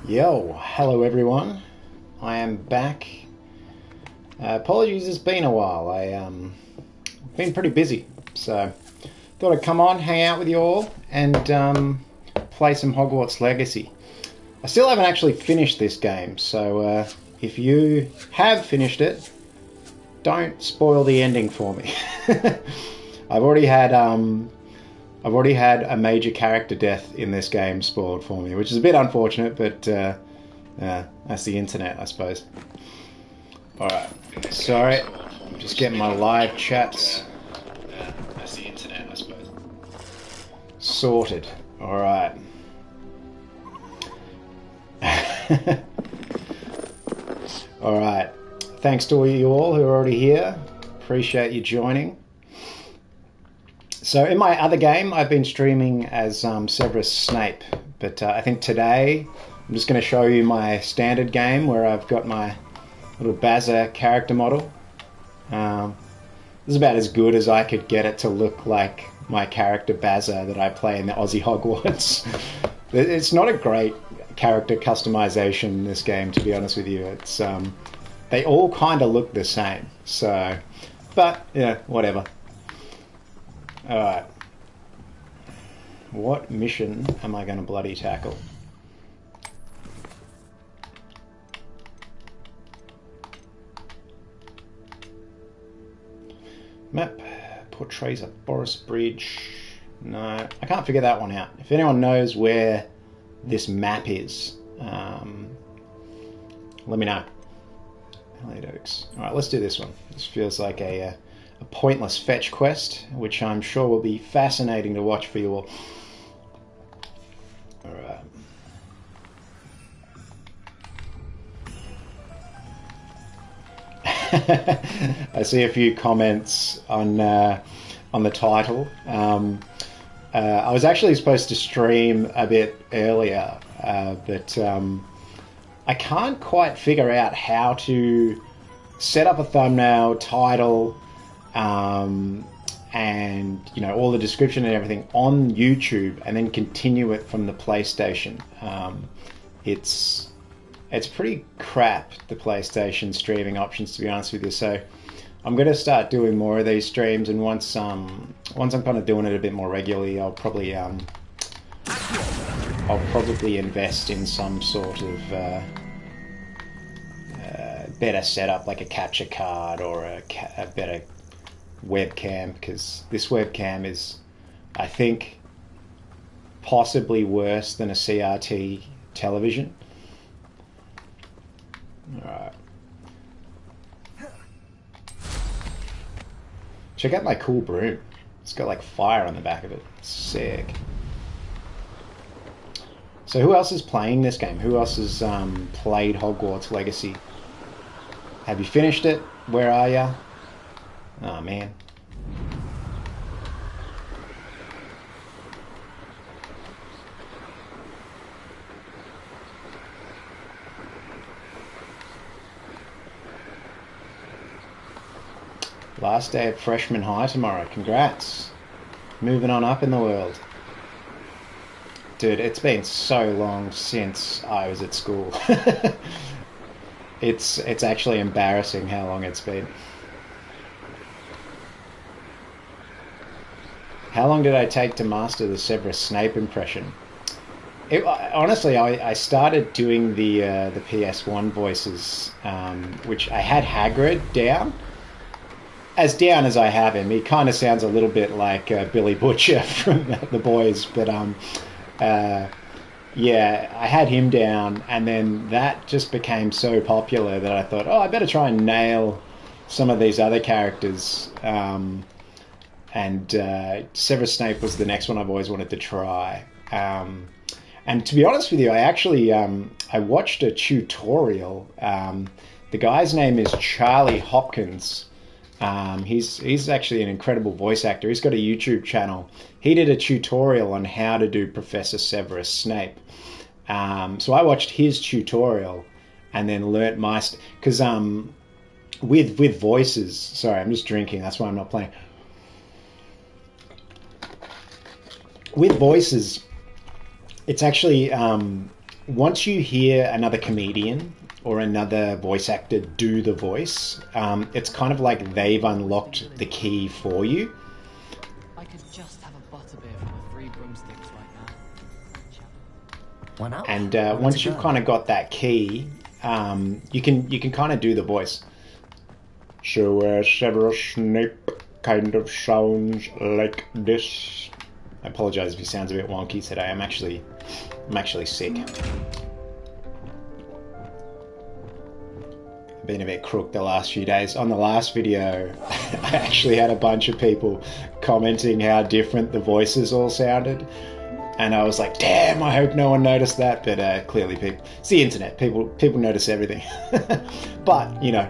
Yo, hello everyone. I am back. Apologies, it's been a while. Been pretty busy, so thought I'd come on, hang out with you all, and play some Hogwarts Legacy. I still haven't actually finished this game, so if you have finished it, don't spoil the ending for me. I've already had a major character death in this game spoiled for me, which is a bit unfortunate, but that's the internet, I suppose. Alright, sorry, I'm just getting my live chats. That's the internet, I suppose. Sorted. Alright. Alright. Thanks to you all who are already here. Appreciate you joining. So in my other game, I've been streaming as Severus Snape, but I think today I'm just going to show you my standard game where I've got my little Bazza character model. This is about as good as I could get it to look like my character Bazza that I play in the Aussie Hogwarts. It's not a great character customization in this game, to be honest with you. It's they all kind of look the same, so, but yeah, whatever. Alright. What mission am I going to bloody tackle? Map portrays a forest bridge. No, I can't figure that one out. If anyone knows where this map is, let me know. Rowland Oakes. Alright, let's do this one. This feels like a pointless fetch quest, which I'm sure will be fascinating to watch for you all. Alright. I see a few comments on the title. I was actually supposed to stream a bit earlier, but I can't quite figure out how to set up a thumbnail, title, and you know, all the description and everything on YouTube, and then continue it from the PlayStation. It's pretty crap, the PlayStation streaming options, to be honest with you. So I'm going to start doing more of these streams, and once I'm kind of doing it a bit more regularly, I'll probably invest in some sort of better setup, like a capture card or a better webcam, because this webcam is, I think, possibly worse than a CRT television. Alright. Check out my cool broom. It's got like fire on the back of it. Sick. So who else is playing this game? Who else has played Hogwarts Legacy? Have you finished it? Where are ya? Oh man. Last day at freshman high tomorrow. Congrats. Moving on up in the world. Dude, it's been so long since I was at school. It's actually embarrassing how long it's been. How long did I take to master the Severus Snape impression? Honestly, I started doing the PS1 voices, which I had Hagrid down. As down as I have him, he kind of sounds a little bit like Billy Butcher from The Boys, but yeah, I had him down, and then that just became so popular that I thought, oh, I better try and nail some of these other characters. And Severus Snape was the next one I've always wanted to try. And to be honest with you, I actually I watched a tutorial. The guy's name is Charlie Hopkins. He's actually an incredible voice actor. He's got a YouTube channel. He did a tutorial on how to do Professor Severus Snape. So I watched his tutorial and then learnt my... Because with voices... Sorry, I'm just drinking. That's why I'm not playing. With voices, it's actually once you hear another comedian or another voice actor do the voice, it's kind of like they've unlocked the key for you. I could just have a butterbeer from the 3 broomsticks right now. Why not? And once you've kind of got that key, you can kind of do the voice. So Severus Snape kind of sounds like this. I apologize if he sounds a bit wonky today. I'm actually sick. I've been a bit crook the last few days. On the last video, I actually had a bunch of people commenting how different the voices all sounded. And I was like, damn, I hope no one noticed that. But clearly people... It's the internet. People notice everything. But, you know,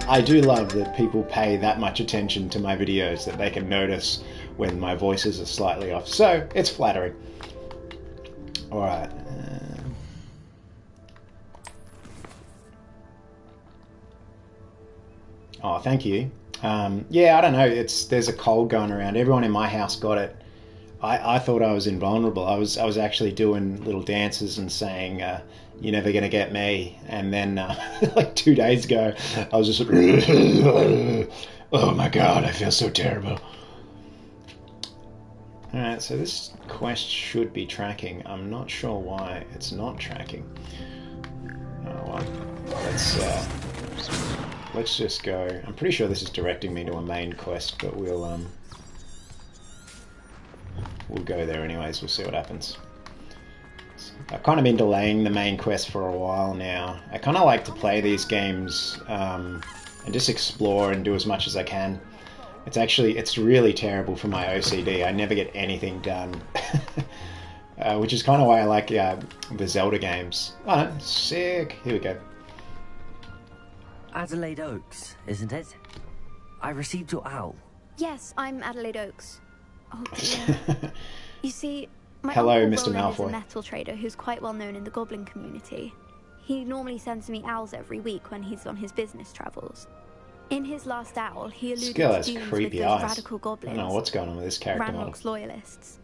I do love that people pay that much attention to my videos that they can notice when my voices are slightly off. So, it's flattering. Alright. Oh, thank you. Yeah, I don't know. There's a cold going around. Everyone in my house got it. I thought I was invulnerable. I was actually doing little dances and saying, "You're never gonna get me." And then, like 2 days ago, I was just, oh my god, I feel so terrible. All right, so this quest should be tracking. I'm not sure why it's not tracking. Oh well, let's just go. I'm pretty sure this is directing me to a main quest, but we'll go there anyways. We'll see what happens. I've kind of been delaying the main quest for a while now. I kind of like to play these games and just explore and do as much as I can. It's really terrible for my OCD. I never get anything done. Which is kind of why I like the Zelda games. Oh, sick. Here we go. Adelaide Oakes, isn't it? I received your owl. Yes, I'm Adelaide Oakes. Oh dear. You see, my Hello, uncle Mr. Roland is a Malfoy. metal trader who's quite well known in the Goblin community. He normally sends me owls every week when he's on his business travels. In his last owl, he alluded to dealings with those radical I goblins. don't know what's going on with this character model. Ranrock's loyalists.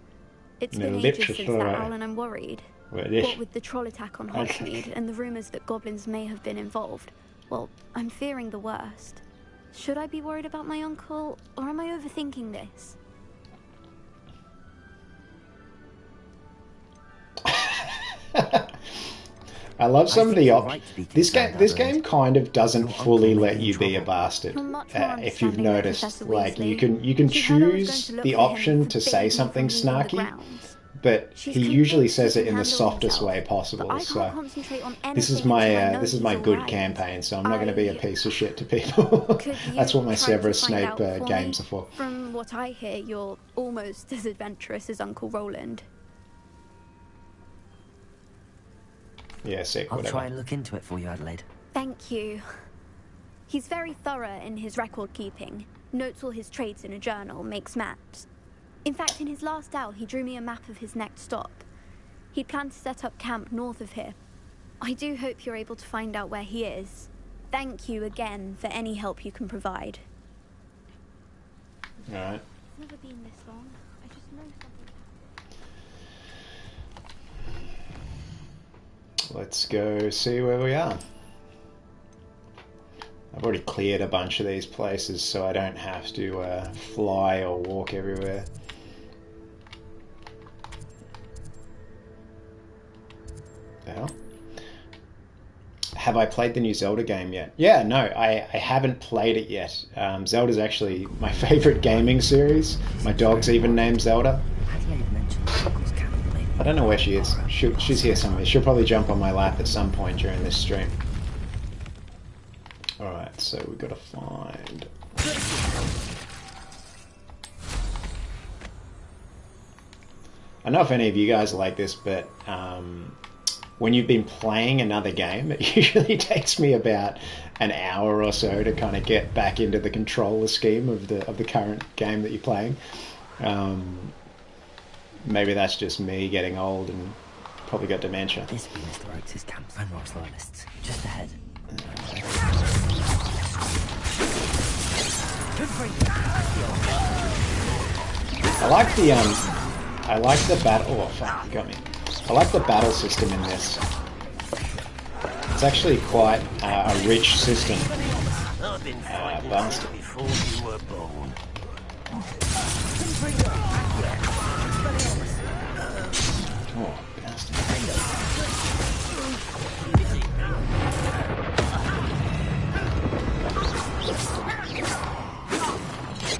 It's No, been ages since literally. that owl, and I'm worried. What with the troll attack on Hogsmeade and the rumours that goblins may have been involved, well, I'm fearing the worst. Should I be worried about my uncle, or am I overthinking this? I love some of the this Adelaide. game kind of doesn't Your fully uncle may let be in you be a trouble. bastard. You're much more If you've understanding than noticed, Professor like you Weasley. can She said I was going choose to look the for him option and to forbid say me something from leaving the snarky, grounds. but She's he usually convinced says he it can in the handle softest himself, way possible. but I So can't concentrate on this is anything until I know this is he's my good alright. campaign. So I'm not going to be a piece of shit to people. Could you That's what my try to Severus find Snape out for games me? are for. From what I hear, you're almost as adventurous as Uncle Rowland. Yeah, sick. I'll Whatever. try and look into it for you, Adelaide. Thank you. He's very thorough in his record keeping. Notes all his trades in a journal, makes maps. In fact, in his last owl, he drew me a map of his next stop. He'd planned to set up camp north of here. I do hope you're able to find out where he is. Thank you again for any help you can provide. All right. It's never been this long. I just know something. Let's go see where we are. I've already cleared a bunch of these places, so I don't have to fly or walk everywhere. The hell? Have I played the new Zelda game yet? Yeah, no, I haven't played it yet. Zelda's actually my favorite gaming series. My dog's even named Zelda. Adelaide mentioned Uncle's camp lately. I don't know where she is. She's here somewhere. She'll probably jump on my lap at some point during this stream. Alright, so we've got to find... I don't know if any of you guys are like this, but when you've been playing another game, it usually takes me about an hour or so to kind of get back into the controller scheme of the current game that you're playing. Maybe that's just me getting old and probably got dementia. This will be Mr. Oakes' camp. Ranrock's loyalists. Just ahead. I like the battle. Oh fuck, you got me. I like the battle system in this. It's actually quite a rich system. I've been fighting bastard. before you were born. Oh, bastard.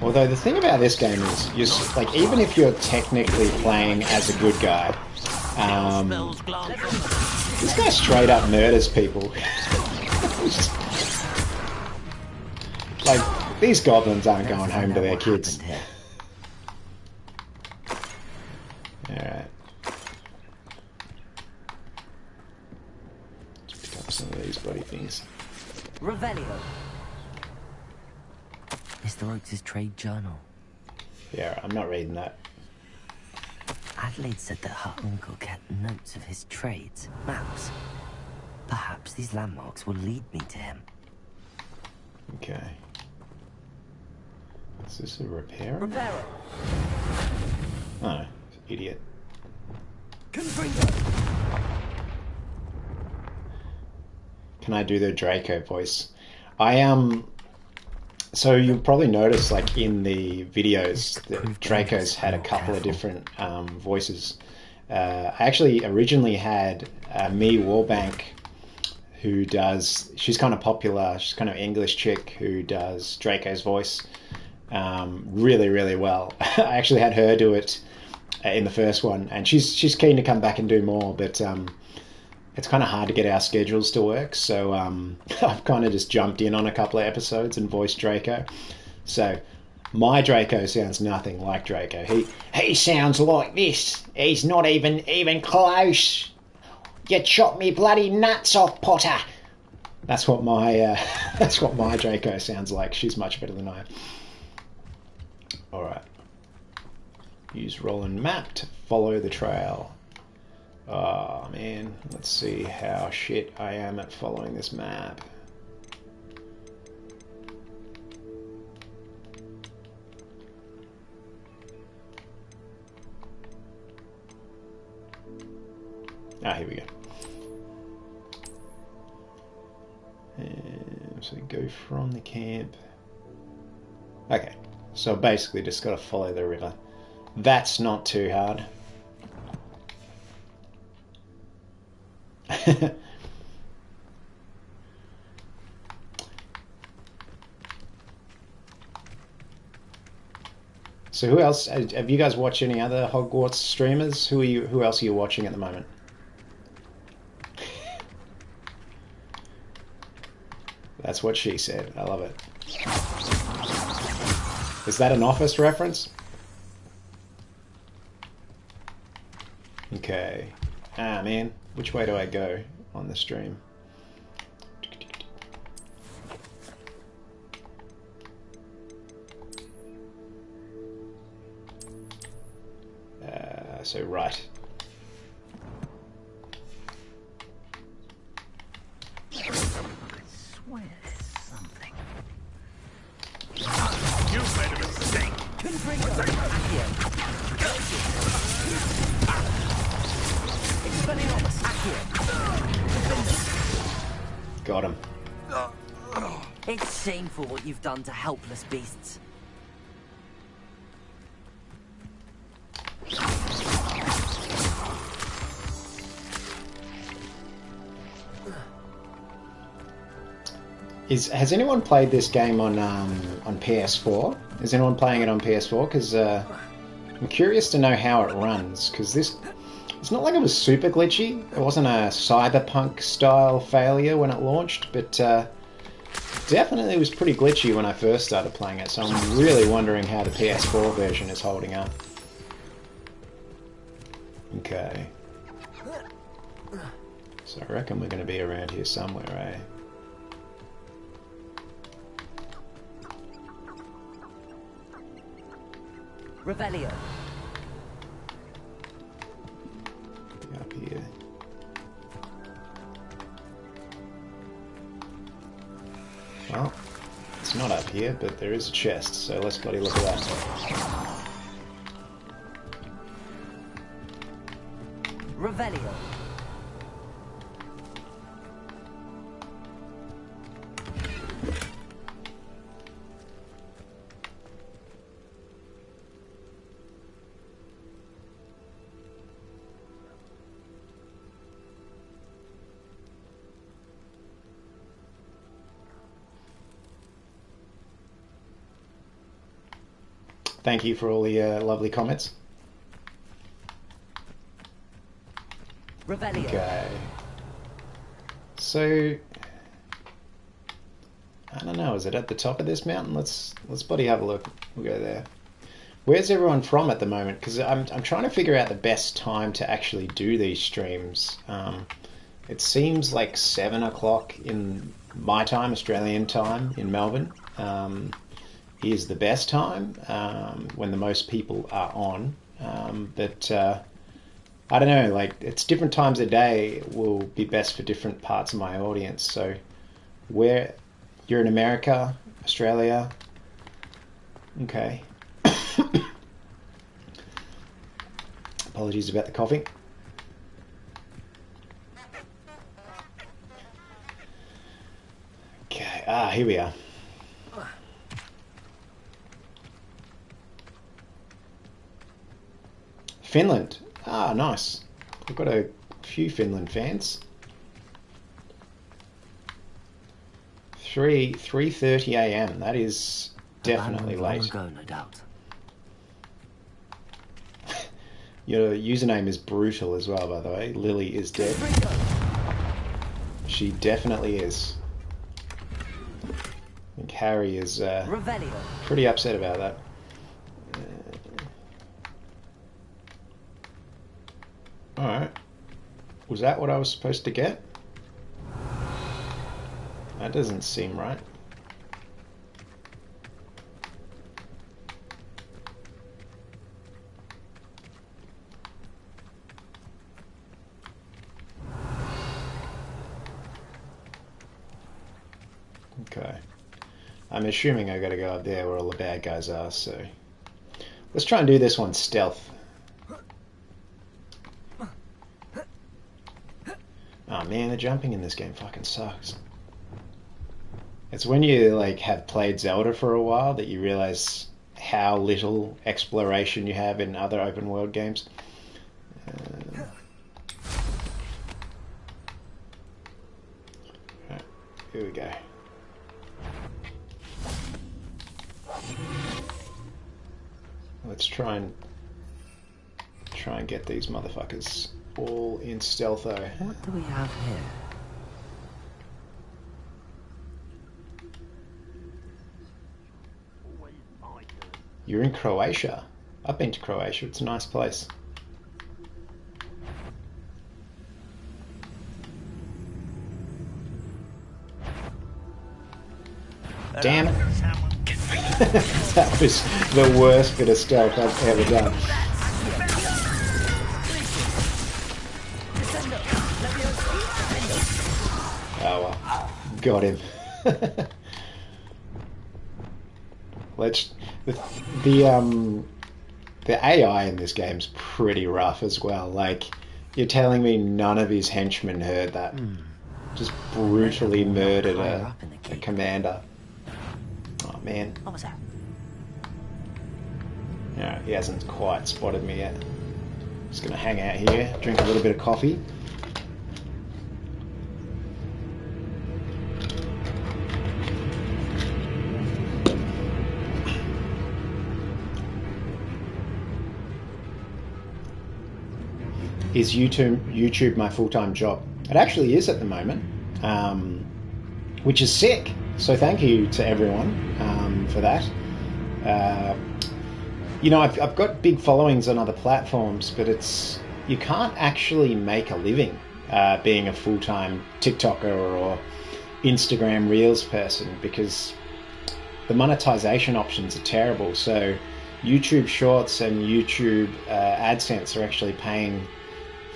Although the thing about this game is, like, even if you're technically playing as a good guy, this guy straight up murders people. Like, these goblins aren't going home to their kids. Alright. Let's pick up some of these bloody things. Revelio. Mr. Oakes' trade journal. Yeah, I'm not reading that. Adelaide said that her uncle kept notes of his trades, maps. Perhaps these landmarks will lead me to him. Okay. Is this a repairer? Repairer. Oh, idiot. Can I do the Draco voice? So you'll probably notice, like, in the videos that Draco's had a couple of different voices. I actually originally had Mee Warbank, who does, she's kind of popular, she's kind of English chick who does Draco's voice really, really well. I actually had her do it in the first one, and she's keen to come back and do more, but it's kind of hard to get our schedules to work, so I've kind of just jumped in on a couple of episodes and voiced Draco. So my Draco sounds nothing like Draco. He sounds like this. He's not even close. You chopped me bloody nuts off, Potter. That's what my Draco sounds like. She's much better than I am. All right. Use Rowland map to follow the trail. Oh man, let's see how shit I am at following this map. Ah, here we go. And so go from the camp. Okay, so basically just got to follow the river. That's not too hard. So who else have you guys watched? Any other Hogwarts streamers? Who else are you watching at the moment? That's what she said. I love it. Is that an Office reference? Okay. Ah man, which way do I go on the stream? So right. I swear there's something. You made a mistake. Got him. It's shameful what you've done to helpless beasts. Has anyone played this game on PS4? Is anyone playing it on PS4? Because I'm curious to know how it runs. Because it's not like it was super glitchy. It wasn't a cyberpunk style failure when it launched, but definitely was pretty glitchy when I first started playing it. So I'm really wondering how the PS4 version is holding up. Okay. So I reckon we're going to be around here somewhere, eh? Revelio. Up here. Well, it's not up here, but there is a chest, so let's bloody look at that. Revelio. thank you for all the lovely comments. Revelio. Okay. So I don't know, is it at the top of this mountain? Let's bloody have a look. We'll go there. Where's everyone from at the moment? Because I'm trying to figure out the best time to actually do these streams. It seems like 7 o'clock in my time, Australian time, in Melbourne, is the best time when the most people are on. But I don't know, like it's different times a day will be best for different parts of my audience. So where you're in America, Australia, okay. Apologies about the coughing. Okay, here we are. Finland. Nice. I've got a few Finland fans. 3:30 a.m. That is definitely late. Ago, no doubt. Your username is brutal as well, by the way. Lily is dead. She definitely is. I think Harry is pretty upset about that. Alright. Was that what I was supposed to get? That doesn't seem right. Okay. I'm assuming I gotta go up there where all the bad guys are, so... Let's try and do this one stealth. Oh man, the jumping in this game fucking sucks. It's when you like have played Zelda for a while that you realize how little exploration you have in other open world games. Right, here we go. Let's try and get these motherfuckers all in stealtho. What do we have here? You're in Croatia. I've been to Croatia. It's a nice place. Damn it. That was the worst bit of stealth I've ever done. Oh well. Got him. The AI in this game's pretty rough as well. Like, you're telling me none of his henchmen heard that. Just brutally murdered a commander. Oh man. What was that? Yeah, he hasn't quite spotted me yet. Just gonna hang out here, drink a little bit of coffee. Is YouTube my full-time job? It actually is at the moment, which is sick. So thank you to everyone for that. You know, I've got big followings on other platforms, but you can't actually make a living being a full-time TikToker or Instagram Reels person because the monetization options are terrible. So YouTube Shorts and YouTube AdSense are actually paying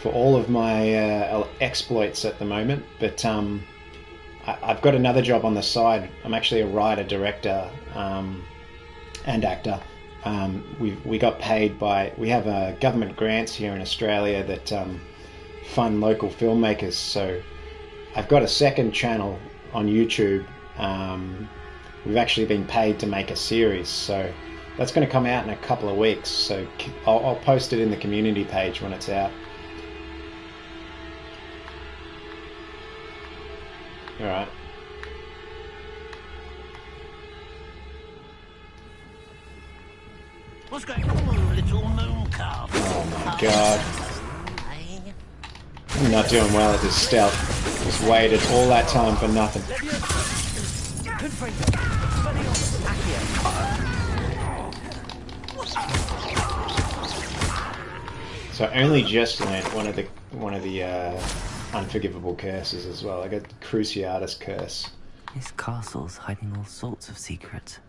for all of my exploits at the moment, but I've got another job on the side. I'm actually a writer, director, and actor. We got paid by... We have government grants here in Australia that fund local filmmakers, so I've got a second channel on YouTube. We've actually been paid to make a series, so that's going to come out in a couple of weeks, so I'll post it in the community page when it's out. Alright. god. I'm not doing well at this stealth. Just waited all that time for nothing. So I only just learned one of the unforgivable curses as well. I got the Cruciatus curse. This castle's hiding all sorts of secrets.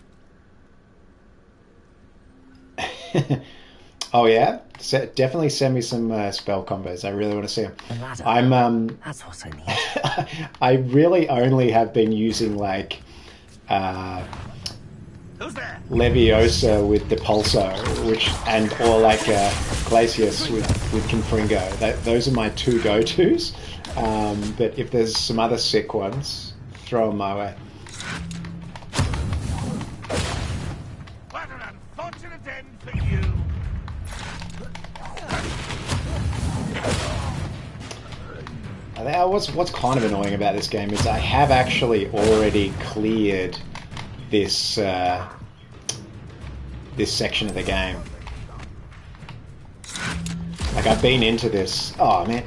Oh yeah? Definitely send me some spell combos. I really want to see them. A ladder. That's what I need. I really only have been using like Who's there? Leviosa with Depulso, or like Glacius with Confringo. Those are my two go-tos. But if there's some other sick ones, throw them my way. What an unfortunate end for you. What's kind of annoying about this game is I have actually already cleared this this section of the game. Like I've been into this. Oh man,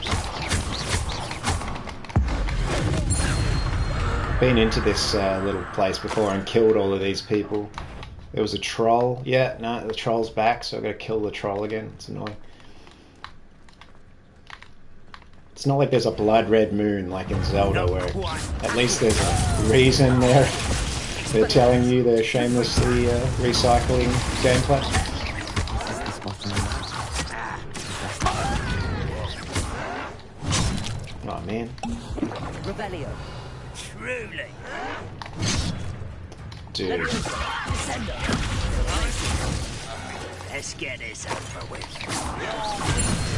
been into this little place before and killed all of these people. There was a troll. Yeah, no, the troll's back, so I've got to kill the troll again. It's annoying. It's not like there's a blood red moon like in Zelda where at least there's a reason they're telling you they're shamelessly recycling gameplay. Oh man. Rebellion. Truly. Dude. Let's get this over with.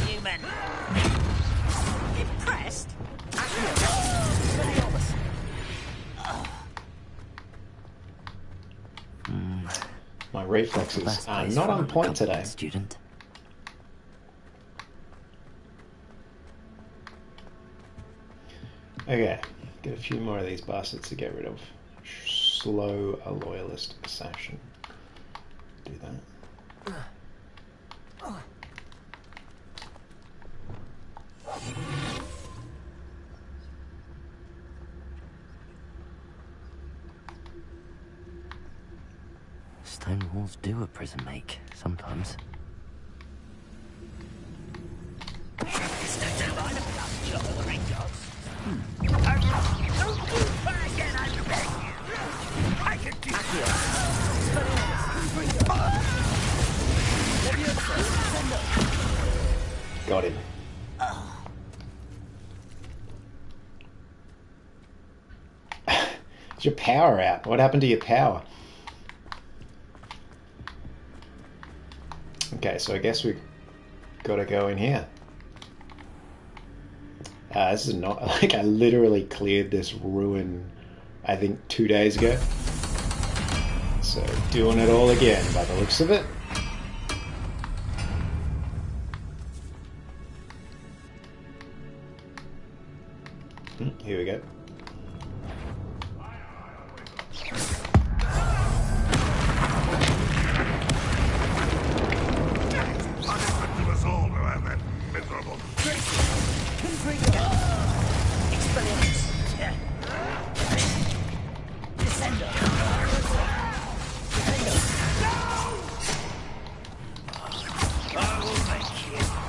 Human. Impressed? My reflexes are not on point today. Student. Okay, get a few more of these bastards to get rid of. Slow a loyalist assassin. Do that. Stone walls do a prison make, sometimes. Got him. Is your power out? What happened to your power? Okay, so I guess we've got to go in here. This is not like I literally cleared this ruin, I think 2 days ago. So doing it all again by the looks of it. Here we go.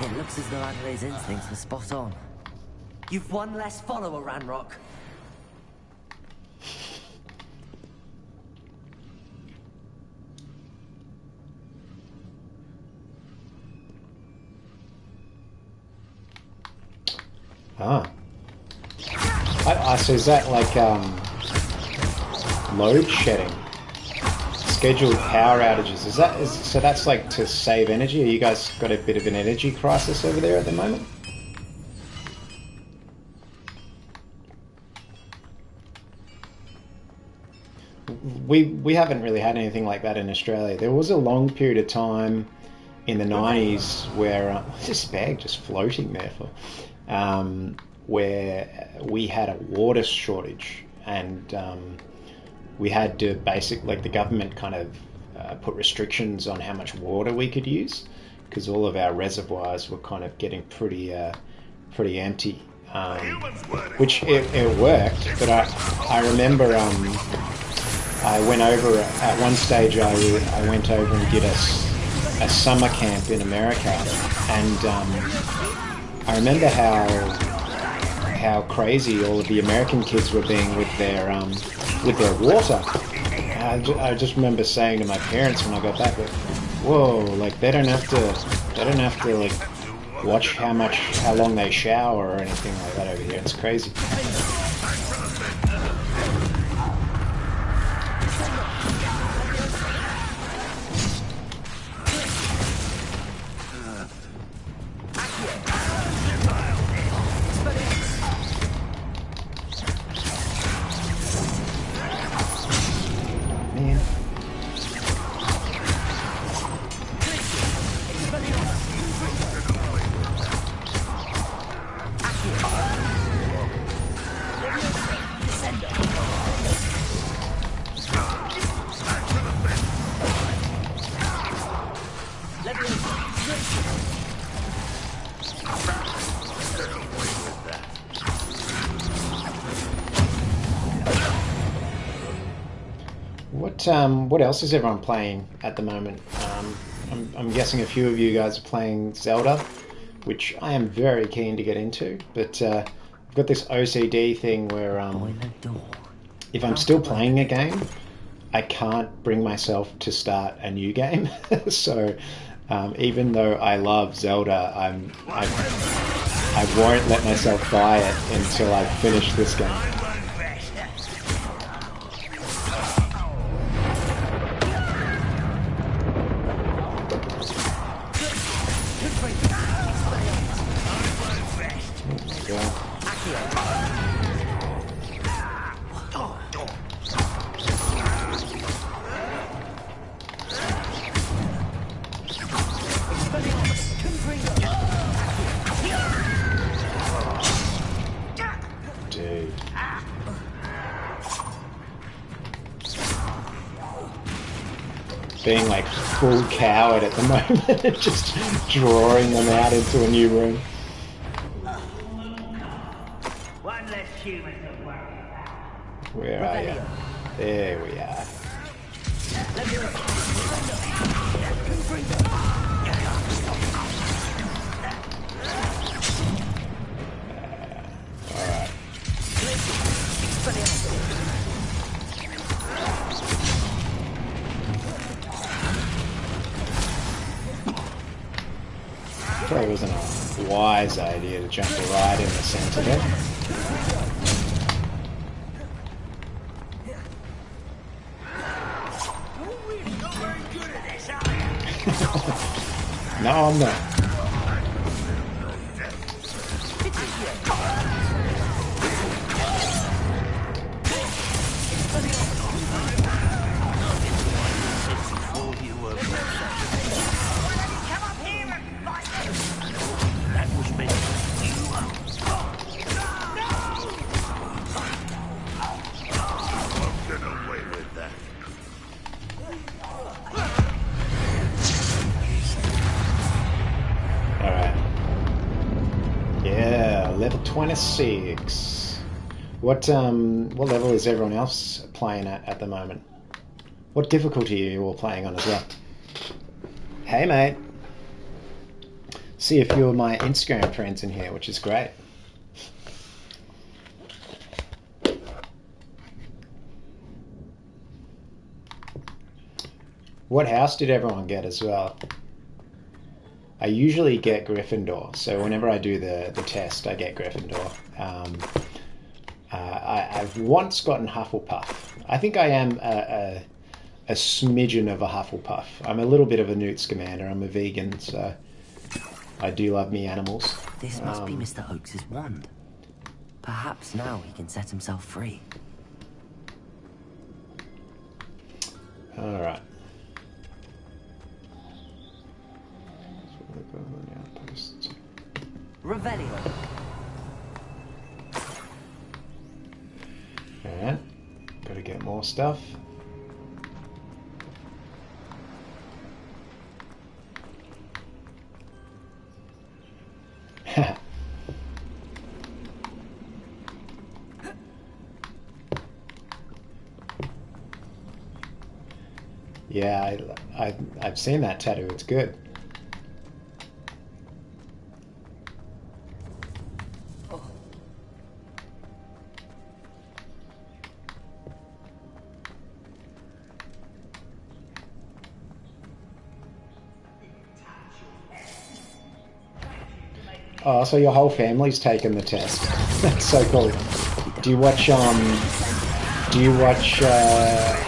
It looks as though Adelaide's instincts were spot on. You've one less follower, Ranrock. Ah. So is that like load shedding? Scheduled power outages. So that's like to save energy? Are you guys got a bit of an energy crisis over there at the moment? We haven't really had anything like that in Australia. There was a long period of time in the 90s where this bag just floating there for where we had a water shortage, and we had to the government kind of put restrictions on how much water we could use because all of our reservoirs were kind of getting pretty empty. Which it worked, but I remember I went over at one stage. I went over and did a summer camp in America, and I remember how crazy all of the American kids were being with their water. I just remember saying to my parents when I got back, like, "Whoa! Like they don't have to like watch how long they shower or anything like that over here. It's crazy." Man. What else is everyone playing at the moment? I'm guessing a few of you guys are playing Zelda, which I am very keen to get into, but I've got this OCD thing where if I'm still playing a game, I can't bring myself to start a new game. So even though I love Zelda, I won't let myself buy it until I finish this game. Being like full coward at the moment, just drawing them out into a new room. One less human to worry about. Where are you? There we are. Alright. Probably wasn't a wise idea to jump right in the center there. No, I'm not. Level 26. What level is everyone else playing at the moment? What difficulty are you all playing on as well? Hey mate. See a few of my Instagram friends in here, which is great. What house did everyone get as well? I usually get Gryffindor, so whenever I do the test, I get Gryffindor. I've once gotten Hufflepuff. I think I am a smidgen of a Hufflepuff. I'm a little bit of a Newt Scamander. I'm a vegan, so I do love me animals. This must be Mr. Oakes' wand. Perhaps now he can set himself free. All right. Revelio. Alright, gotta get more stuff. Yeah, I've seen that tattoo. It's good. Oh, so your whole family's taken the test. That's so cool. Do you watch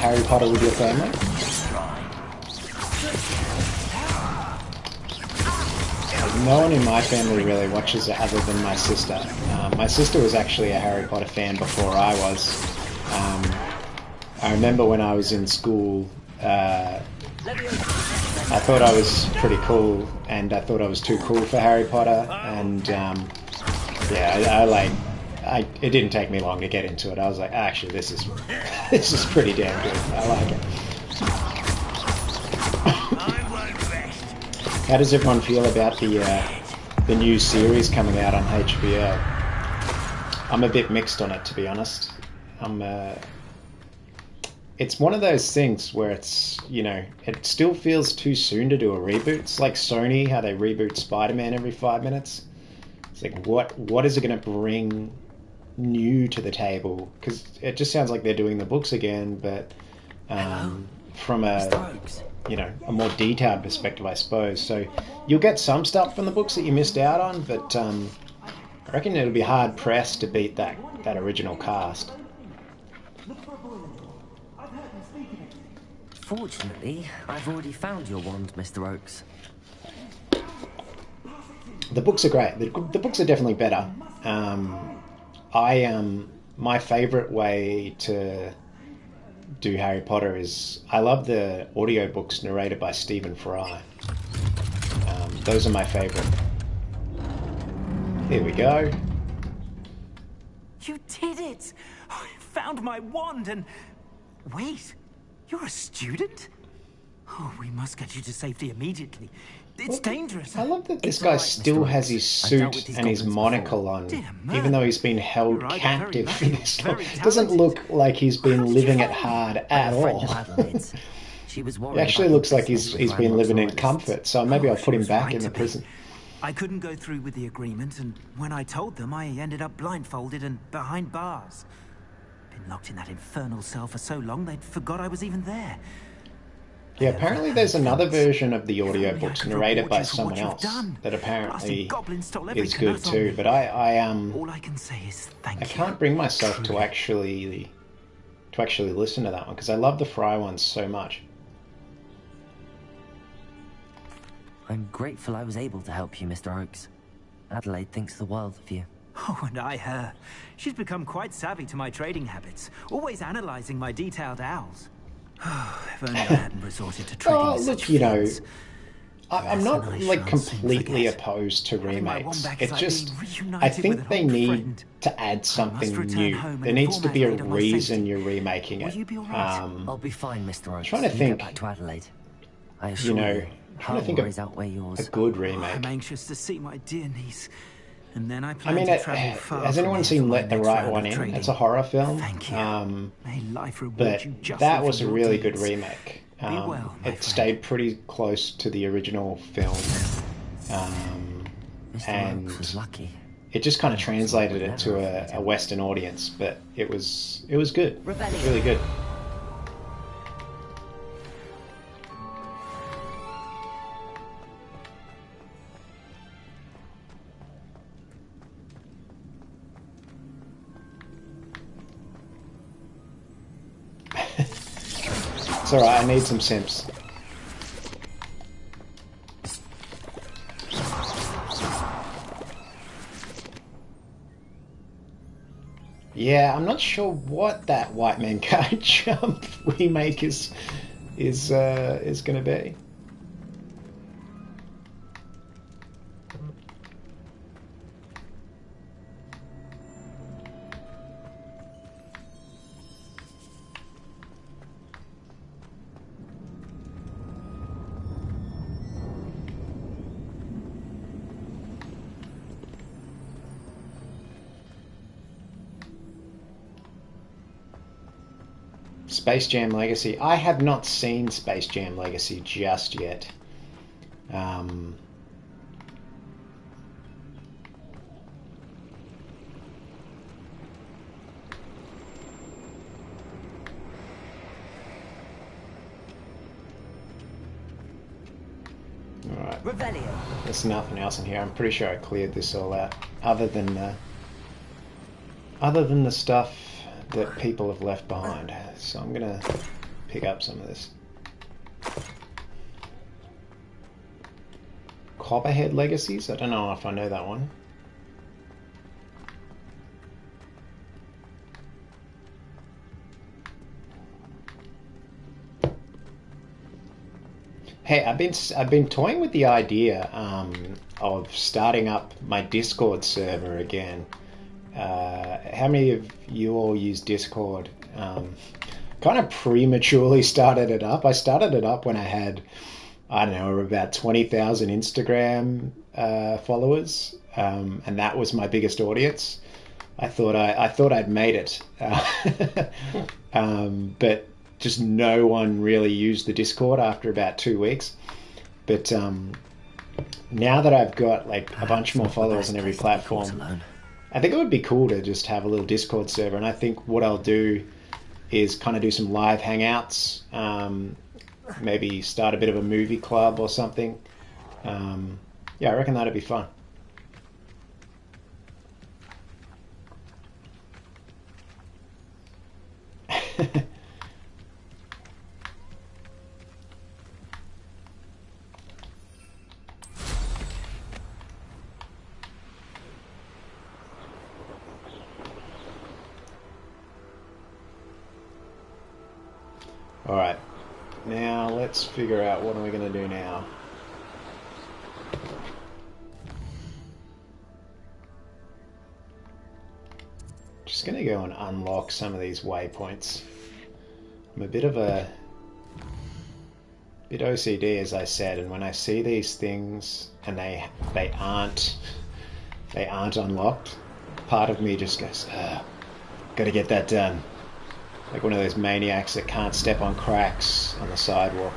Harry Potter with your family? No one in my family really watches it other than my sister. My sister was actually a Harry Potter fan before I was. I remember when I was in school, I thought I was pretty cool, and I thought I was too cool for Harry Potter, and it didn't take me long to get into it. I was like, actually, this is pretty damn good. I like it. How does everyone feel about the new series coming out on HBO? I'm a bit mixed on it, to be honest. It's one of those things where it's, it still feels too soon to do a reboot. It's like Sony, how they reboot Spider-Man every 5 minutes. It's like, what is it going to bring new to the table? Because it just sounds like they're doing the books again, but from a more detailed perspective, I suppose. So you'll get some stuff from the books that you missed out on, but I reckon it'll be hard pressed to beat that original cast. Fortunately, I've already found your wand, Mr. Oakes. The books are great. The books are definitely better. My favourite way to do Harry Potter is I love the audiobooks narrated by Stephen Fry. Those are my favourite. Here we go. You did it! I found my wand and... Wait, you're a student? Oh, we must get you to safety immediately. It's dangerous. I love that this guy still has his suit and his monocle on, even though he's been held captive for this long. It doesn't look like he's been living it hard at all. It actually looks like he's been living in comfort, so maybe I'll put him back in the prison. I couldn't go through with the agreement, and when I told them, I ended up blindfolded and behind bars. Been locked in that infernal cell for so long, they'd forgot I was even there. Yeah, apparently there's another version of the audiobooks narrated by someone else that apparently is good too, but all I can say is thank you. I can't bring myself to actually listen to that one because I love the Fry ones so much. I'm grateful I was able to help you, Mr. Oakes. Adelaide thinks the world of you. Oh, and I her. She's become quite savvy to my trading habits, always analysing my detailed owls. If only I hadn't resorted to trading with such fiends. I'm not like completely opposed to remakes. It's just I think they need to add something new. There needs to be a reason you're remaking it. I'll be fine, Mr. Oakes. Trying to think. Back to Adelaide. I assure you, trying to think of a good remake. I'm anxious to see my dear niece. And then I to travel far. Has anyone seen Let the Right One In? It's a horror film. Thank you. May life reward but you justly that was for a really deeds. good remake. Well, it stayed pretty close to the original film, and was lucky. it just kind of translated it to a Western audience. But it was good, really good. It's alright, I need some simps. Yeah, I'm not sure what that White Man Can't Jump remake is gonna be. Space Jam Legacy. I have not seen Space Jam Legacy just yet. Alright. There's nothing else in here. I'm pretty sure I cleared this all out. Other than the stuff that people have left behind. So I'm gonna pick up some of this. Copperhead Legacies? I don't know if I know that one. Hey, I've been toying with the idea of starting up my Discord server again. How many of you all use Discord? Kind of prematurely started it up. I started it up when I had, I don't know, about 20,000 Instagram followers, and that was my biggest audience. I thought I'd made it, but just no one really used the Discord after about 2 weeks. But now that I've got like a bunch more followers on every platform, I think it would be cool to just have a little Discord server. And I think what I'll do is kind of do some live hangouts, maybe start a bit of a movie club or something. Yeah, I reckon that'd be fun. Alright, now let's figure out what are we going to do now. Just going to go and unlock some of these waypoints. I'm a bit OCD, as I said, and when I see these things and they aren't unlocked, part of me just goes, gotta get that done. Like one of those maniacs that can't step on cracks on the sidewalk.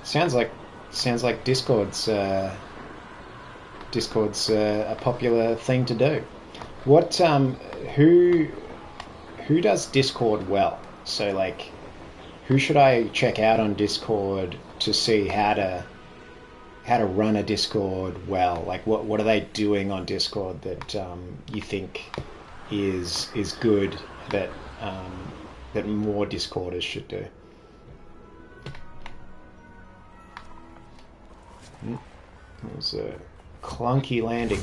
Sounds like Discord's a popular thing to do. What who does Discord well? So like, who should I check out on Discord to see how to run a Discord well? Like what are they doing on Discord that you think is good that that more Discorders should do? It was a clunky landing.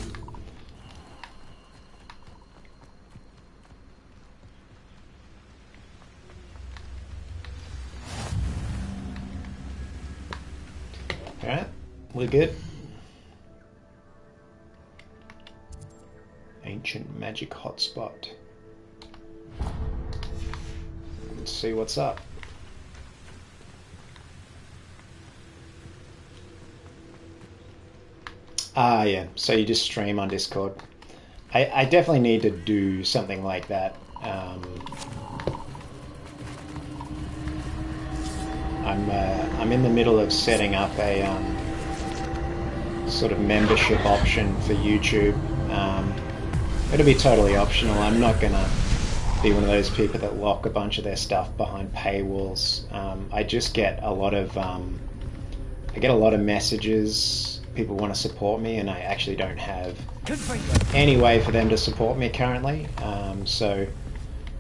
Alright, we're good. Ancient magic hotspot. Let's see what's up. Ah, yeah, so you just stream on Discord. I definitely need to do something like that. I'm in the middle of setting up a sort of membership option for YouTube. It'll be totally optional. I'm not gonna be one of those people that lock a bunch of their stuff behind paywalls. I just get a lot of messages. People want to support me, and I actually don't have any way for them to support me currently. So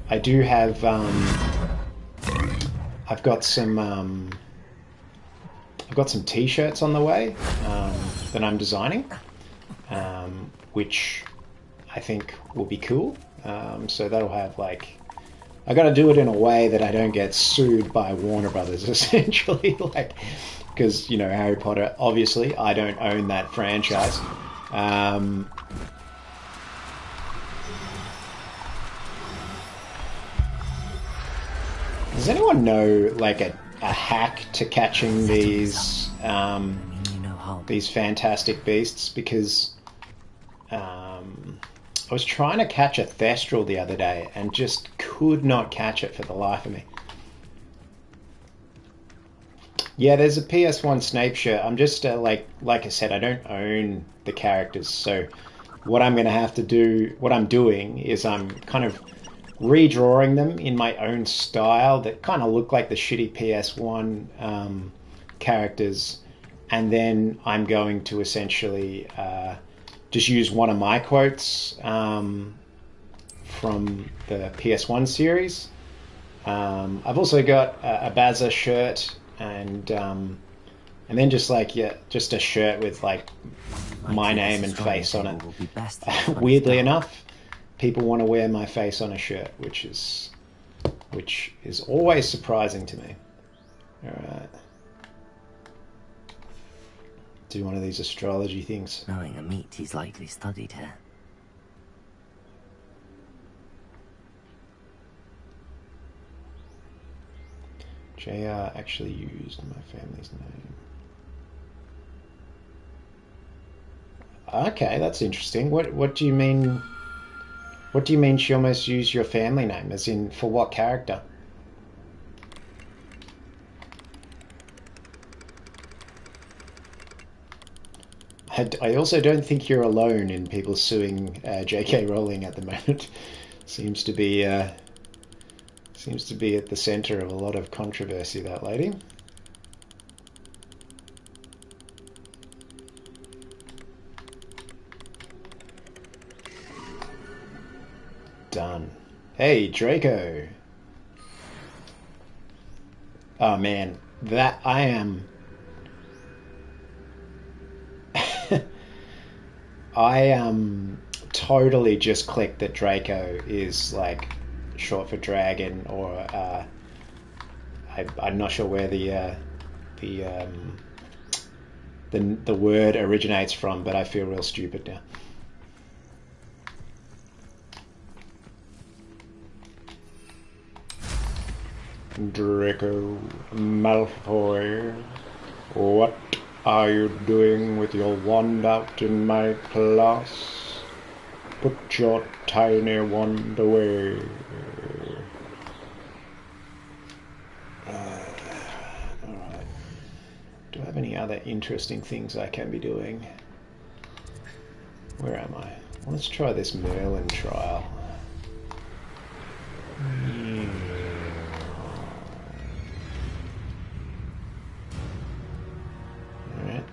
I do have. I've got some T-shirts on the way that I'm designing, which I think will be cool. So that'll have like, I got to do it in a way that I don't get sued by Warner Brothers, essentially, like, because, you know, Harry Potter, obviously I don't own that franchise. Does anyone know like a hack to catching these fantastic beasts? Because I was trying to catch a Thestral the other day and just could not catch it for the life of me. Yeah, there's a PS1 Snape shirt. I'm just, like I said, I don't own the characters, so what I'm going to have to do, what I'm doing is I'm kind of redrawing them in my own style that kind of look like the shitty PS1 characters, and then I'm going to essentially just use one of my quotes from the PS1 series. I've also got a Bazza shirt and then just like just a shirt with like my name and face on it. Weirdly enough, people want to wear my face on a shirt, which is always surprising to me. All right, do one of these astrology things. Knowing a meat, he's likely studied here. JR actually used my family's name. Okay, that's interesting. What do you mean? What do you mean she almost used your family name? As in, for what character? I also don't think you're alone in people suing J.K. Rowling at the moment. Seems to be at the center of a lot of controversy, that lady. Done. Hey, Draco. Oh man, that I am. I totally just clicked that Draco is like short for dragon, or I'm not sure where the word originates from, but I feel real stupid now. Draco Malfoy, what are you doing with your wand out in my class? Put your tiny wand away. Alright. Do I have any other interesting things I can be doing? Where am I? Let's try this Merlin trial. Alright.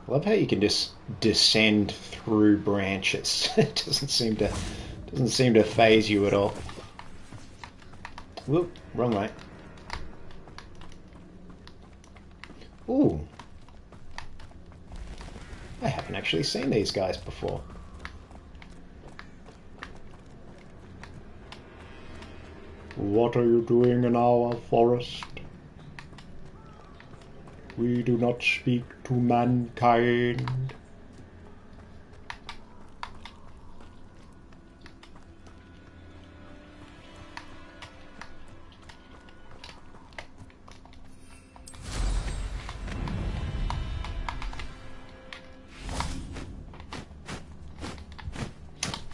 I love how you can just descend through branches. It doesn't seem to phase you at all. Whoop, wrong way. Ooh. I haven't actually seen these guys before. What are you doing in our forest? We do not speak to mankind.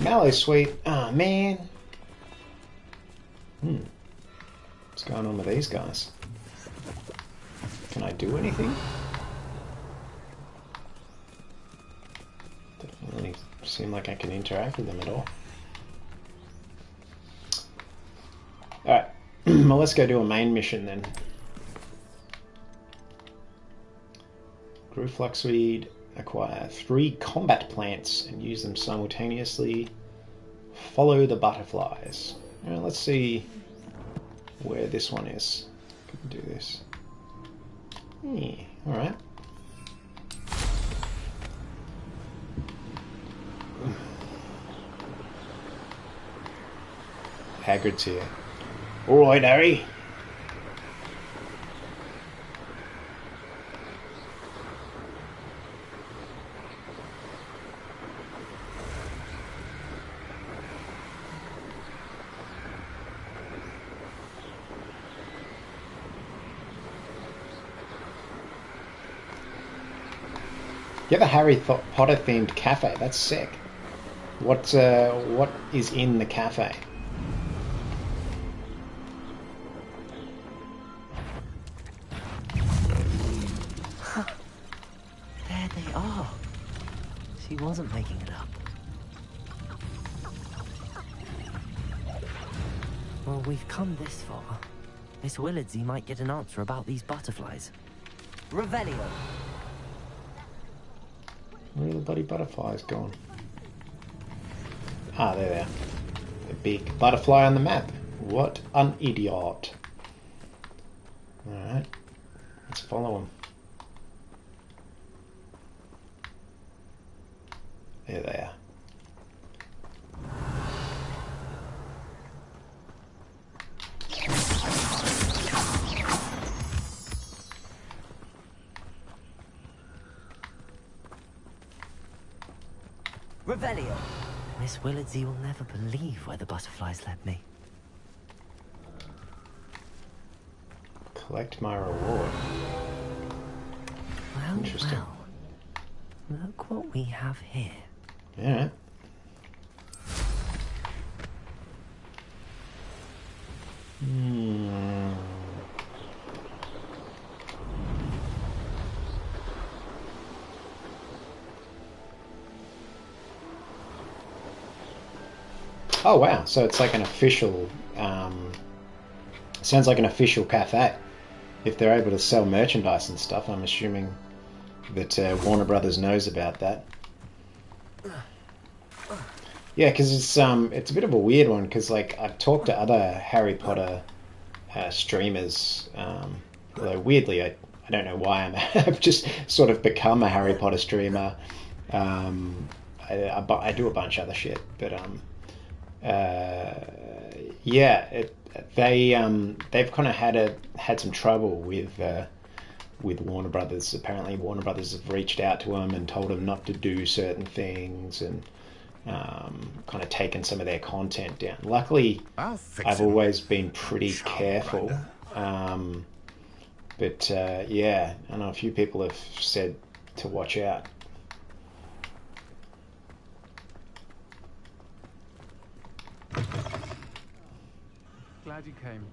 Mallow sweet. Oh man. What's going on with these guys? Can I do anything? Doesn't really seem like I can interact with them at all. Alright, well let's go do a main mission then. Grew fluxweed, acquire 3 combat plants and use them simultaneously. Follow the butterflies. Alright, let's see where this one is. Can do this. Yeah, alright. Hagrid's here. Alright, Harry. You have a Harry Potter themed cafe. That's sick. What is in the cafe? There they are. She wasn't making it up. Well, we've come this far. Miss Willardsey might get an answer about these butterflies. Revelio. Where are the bloody butterflies gone? Ah, there they are. A big butterfly on the map. What an idiot. Alright. Let's follow them. There they are. Revelio. Miss Willardsey will never believe where the butterflies led me. Collect my reward. Well, Interesting. well. Look what we have here. Yeah. Oh wow, so it's like an official, sounds like an official cafe. If they're able to sell merchandise and stuff, I'm assuming that Warner Brothers knows about that. Yeah, because it's a bit of a weird one, because like I've talked to other Harry Potter streamers, although weirdly I don't know why I've just sort of become a Harry Potter streamer. I do a bunch of other shit, but yeah, they've kind of had some trouble with Warner Brothers. Apparently, Warner Brothers have reached out to them and told them not to do certain things, and kind of taken some of their content down. Luckily, I've always been pretty careful. But yeah, I know a few people have said to watch out. Glad you came.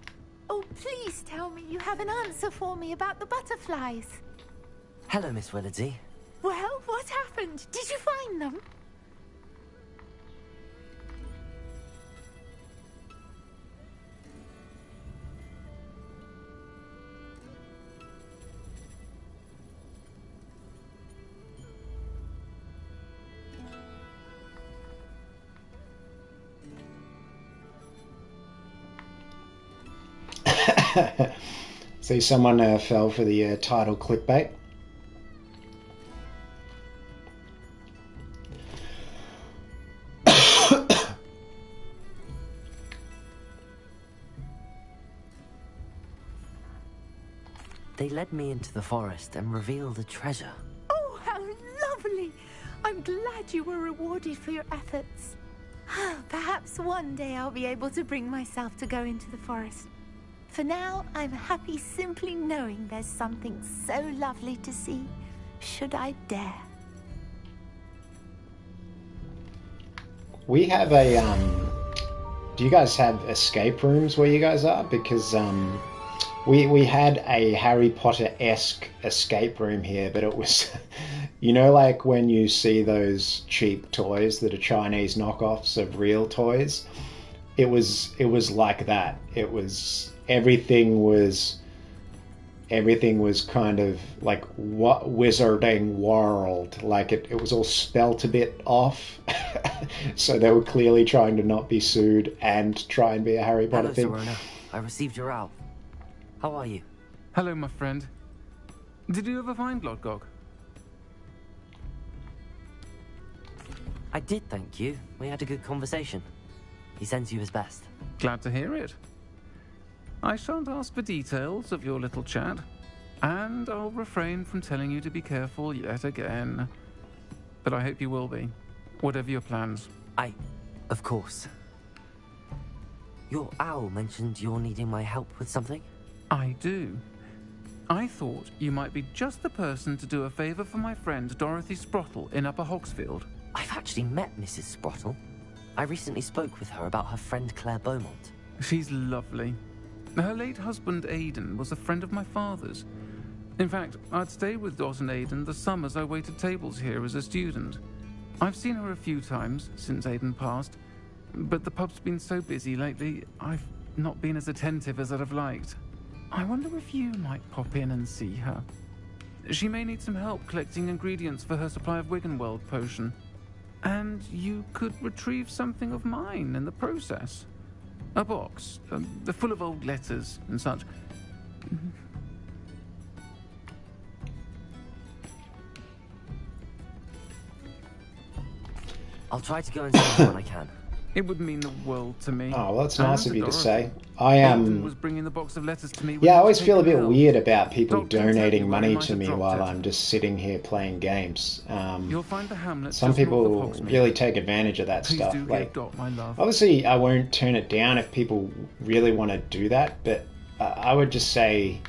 Oh, please tell me you have an answer for me about the butterflies. Hello, Miss Willardsey. Well, what happened? Did you find them? See, someone fell for the title clickbait. They led me into the forest and revealed a treasure. Oh, how lovely! I'm glad you were rewarded for your efforts. Perhaps one day I'll be able to bring myself to go into the forest. For now, I'm happy simply knowing there's something so lovely to see, should I dare. We have a, do you guys have escape rooms where you guys are? Because, we had a Harry Potter-esque escape room here, but it was, you know, like when you see those cheap toys that are Chinese knockoffs of real toys? It was like that. It was... Everything was kind of like what Wizarding World. Like it was all spelt a bit off. So they were clearly trying to not be sued and try and be a Harry Potter thing. Hello, Serona. I received your out. How are you? Hello, my friend. Did you ever find Lodgok? I did, thank you. We had a good conversation. He sends you his best. Glad to hear it. I shan't ask for details of your little chat, and I'll refrain from telling you to be careful yet again. But I hope you will be, whatever your plans. Of course. Your owl mentioned you're needing my help with something? I do. I thought you might be just the person to do a favour for my friend Dorothy Sprottle in Upper Hogsfield. I've actually met Mrs. Sprottle. I recently spoke with her about her friend Claire Beaumont. She's lovely. Her late husband Aidan was a friend of my father's. In fact, I'd stayed with Dot and Aidan the summers I waited tables here as a student. I've seen her a few times since Aidan passed, but the pub's been so busy lately, I've not been as attentive as I'd have liked. I wonder if you might pop in and see her. She may need some help collecting ingredients for her supply of Wiggenweld potion. And you could retrieve something of mine in the process. A box, full of old letters and such. I'll try to go and see her when I can. It would mean the world to me. Oh, well, that's nice of you to say. Was bringing the box of letters to me. Yeah, I always feel a bit weird about people donating money to me while I'm just sitting here playing games. You'll find the hamlet. Some people really take advantage of that stuff. Like, obviously, I won't turn it down if people really want to do that, but I would just say,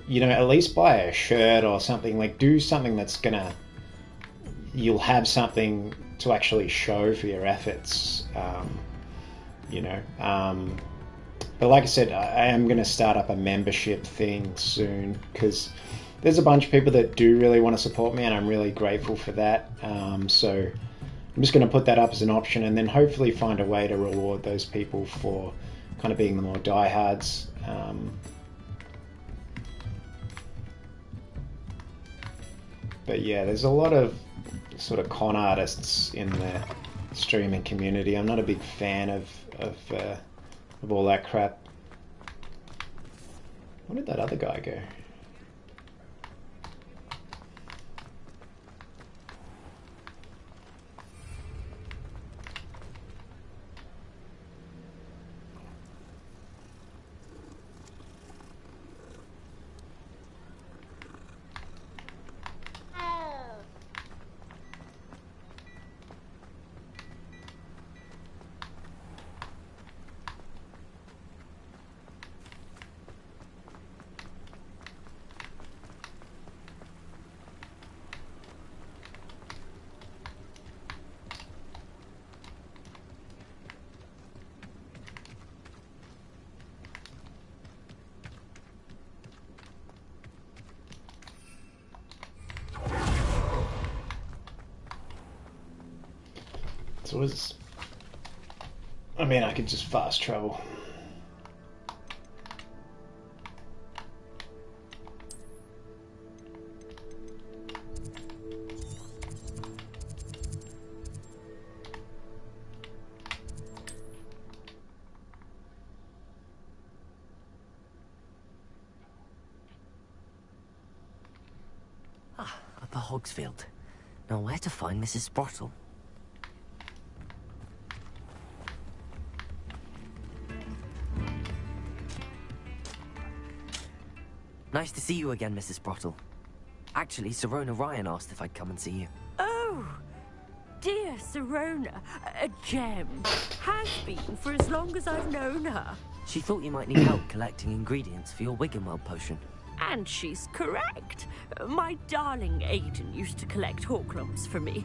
you know, at least buy a shirt or something. Like, do something that's gonna. You'll have something to actually show for your efforts, you know. But like I said, I am going to start up a membership thing soon because there's a bunch of people that do really want to support me and I'm really grateful for that. So I'm just going to put that up as an option and then hopefully find a way to reward those people for kind of being the more diehards. But yeah, there's a lot of sort of con artists in the streaming community. I'm not a big fan of all that crap. Where did that other guy go? So I mean, I could just fast travel. Upper Hogsfield. Now where to find Mrs. Sprottle? Nice to see you again, Mrs. Sprottle. Actually, Sirona Ryan asked if I'd come and see you. Oh, dear Sirona, a gem. Has been for as long as I've known her. She thought you might need help collecting ingredients for your Wiggenweld potion. And she's correct. My darling Aidan used to collect Horklumps for me.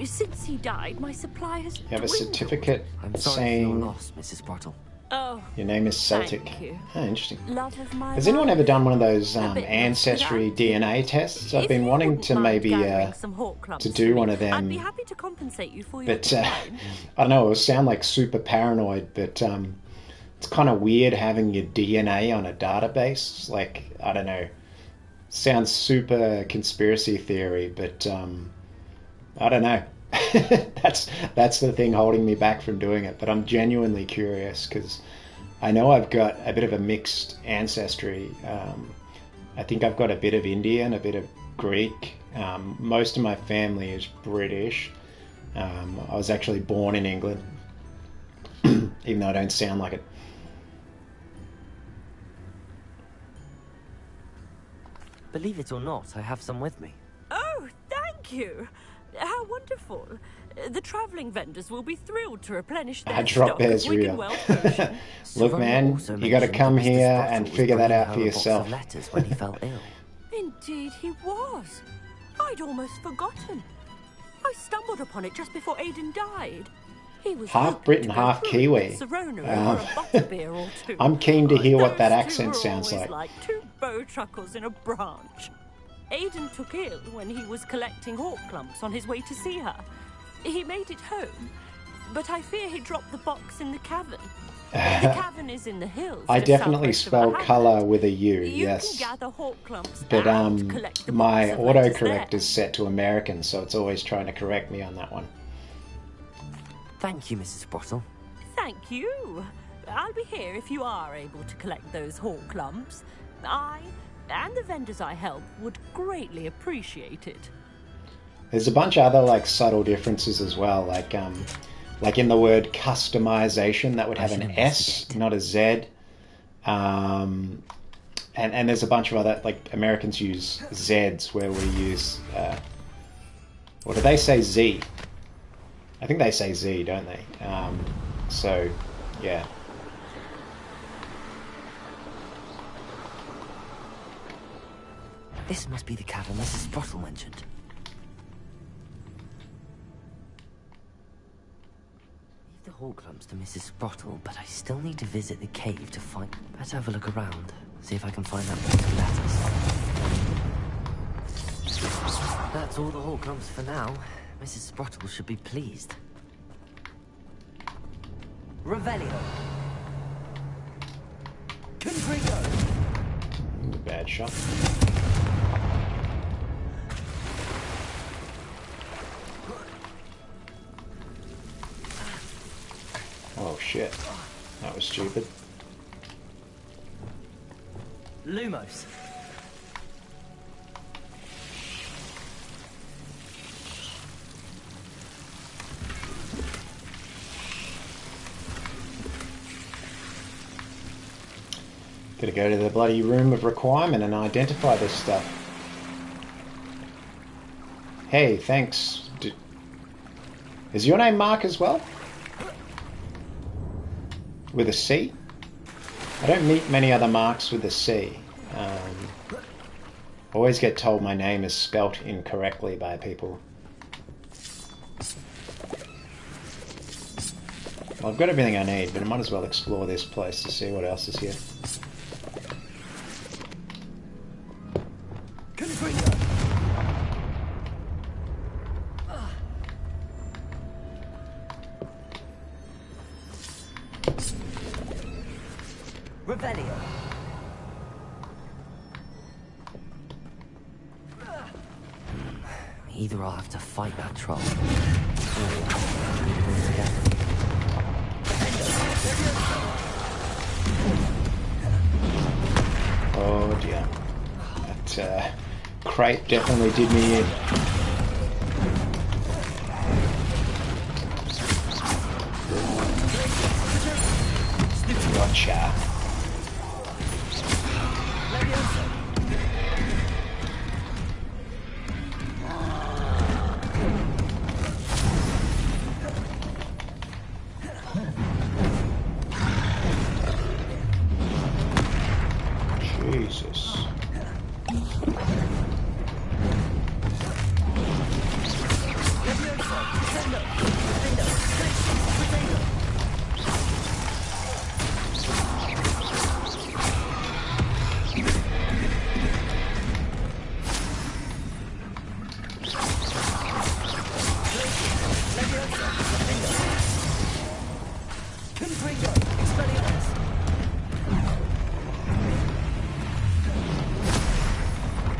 Since he died, my supply has You have a dwindled. certificate I'm sorry saying for your loss, Mrs. Sprottle. Oh, your name is Celtic. thank you. Oh, interesting. Love of my Has anyone life. ever done one of those A bit ancestry less than DNA tests? I've If been you wanting wouldn't to mind maybe gathering some Horklumps to for do me, one of them. I'd be happy to compensate you for your But time. I don't know, it will sound like super paranoid, but it's kind of weird having your DNA on a database. Like, I don't know, sounds super conspiracy theory, but I don't know. that's the thing holding me back from doing it. But I'm genuinely curious because I know I've got a bit of a mixed ancestry. I think I've got a bit of Indian, a bit of Greek. Most of my family is British. I was actually born in England, even though I don't sound like it. Believe it or not, I have some with me. Oh, thank you. How wonderful. The travelling vendors will be thrilled to replenish their A drop stock bear's of Wigan real. Well potions. Look, man, you got to come here and figure that out for yourself. Letters when he fell ill. Indeed he was. I'd almost forgotten. I stumbled upon it just before Aidan died. He was Half Briton, half Kiwi. I'm keen to hear what that accent sounds like. Two bow truckles in a branch. Aidan took ill when he was collecting Horklumps on his way to see her. He made it home, but I fear he dropped the box in the cavern. The cavern is in the hills. I definitely spell colour with a U, You yes. can gather Horklumps But and collect the my box of letters autocorrect there. is set to American, so it's always trying to correct me on that one. Thank you, Mrs. Sprottle. Thank you. I'll be here if you are able to collect those Horklumps. I and the vendors I help would greatly appreciate it. There's a bunch of other like subtle differences as well, like in the word customization, that would have an S, not a Z. And there's a bunch of other, like Americans use Zs where we use, or do they say Z? I think they say Z, don't they? So, yeah. This must be the cavern Mrs. Sprottle mentioned. Leave the Horklumps to Mrs. Sprottle, but I still need to visit the cave to find... Better have a look around, see if I can find that box of letters. That's all the Horklumps for now. Mrs. Sprottle should be pleased. Revelio. Confringo. Bad shot. Oh shit. That was stupid. Lumos. Gotta go to the bloody room of requirement and identify this stuff. Hey, thanks. Is your name Mark as well? With a C? I don't meet many other Marks with a C. Always get told my name is spelt incorrectly by people. Well, I've got everything I need, but I might as well explore this place to see what else is here. Revelio. Either I'll have to fight that troll, or leave them together. Oh dear. That crate definitely did me in. Gotcha. Jesus.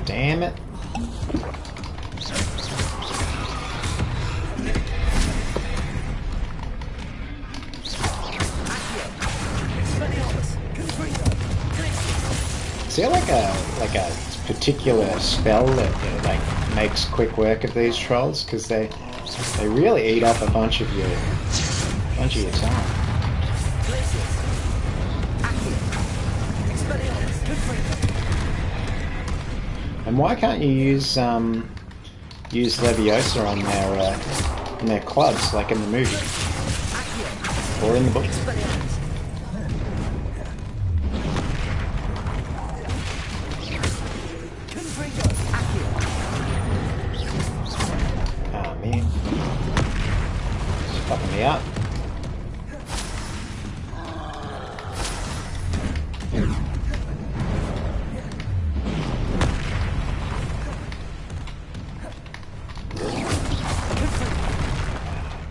Damn it. Is there like a particular spell that like makes quick work of these trolls? Because they really eat up a bunch of your time. And why can't you use Leviosa on their And they're clubs, like in the movie. Or in the book. Ah, man. It's fucking me up.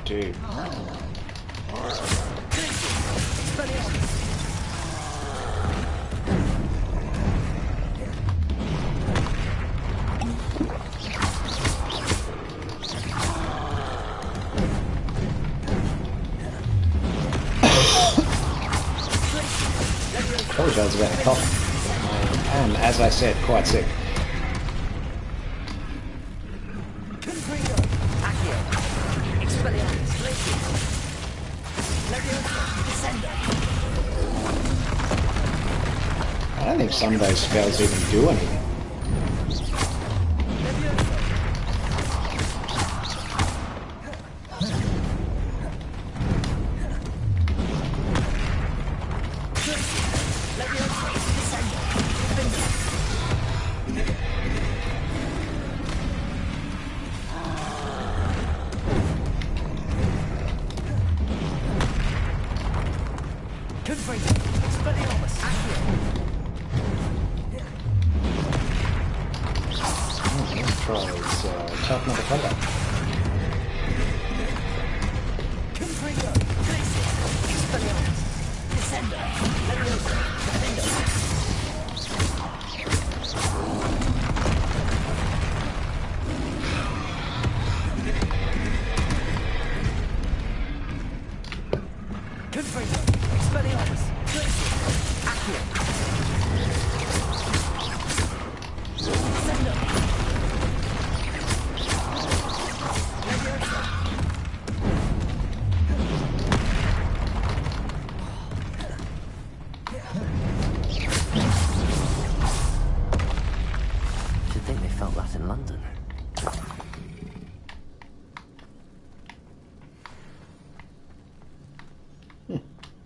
Dude. Apologize about the cough. I am, as I said, quite sick. I don't think some of those spells even do anything.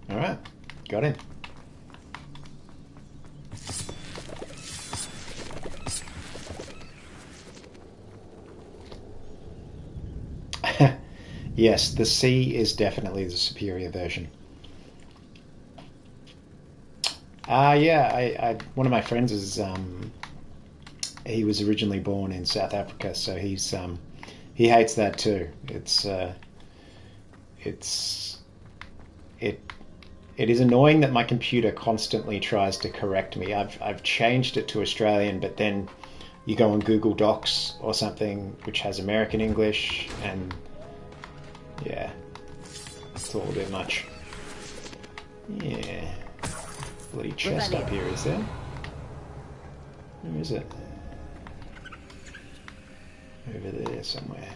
Alright, got him. Yes, the C is definitely the superior version. Yeah, one of my friends is he was originally born in South Africa, so he hates that too. It is annoying that my computer constantly tries to correct me. I've changed it to Australian, but then you go on Google Docs or something which has American English, and yeah, it's all a bit much. Yeah. Bloody chest up here, is there? Where is it? Over there somewhere.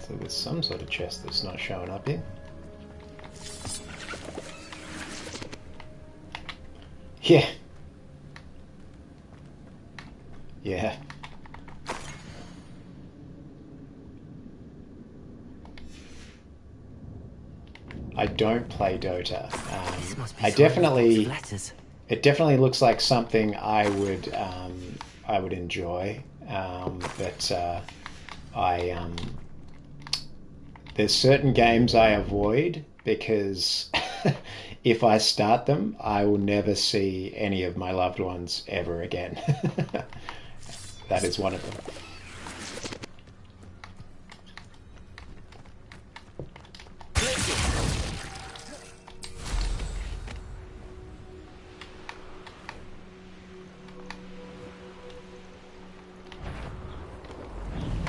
So there's some sort of chest that's not showing up here. Yeah. Yeah. I don't play Dota. This must be I some box of definitely, letters. it definitely looks like something I would enjoy, but there's certain games I avoid because if I start them, I will never see any of my loved ones ever again. That is one of them.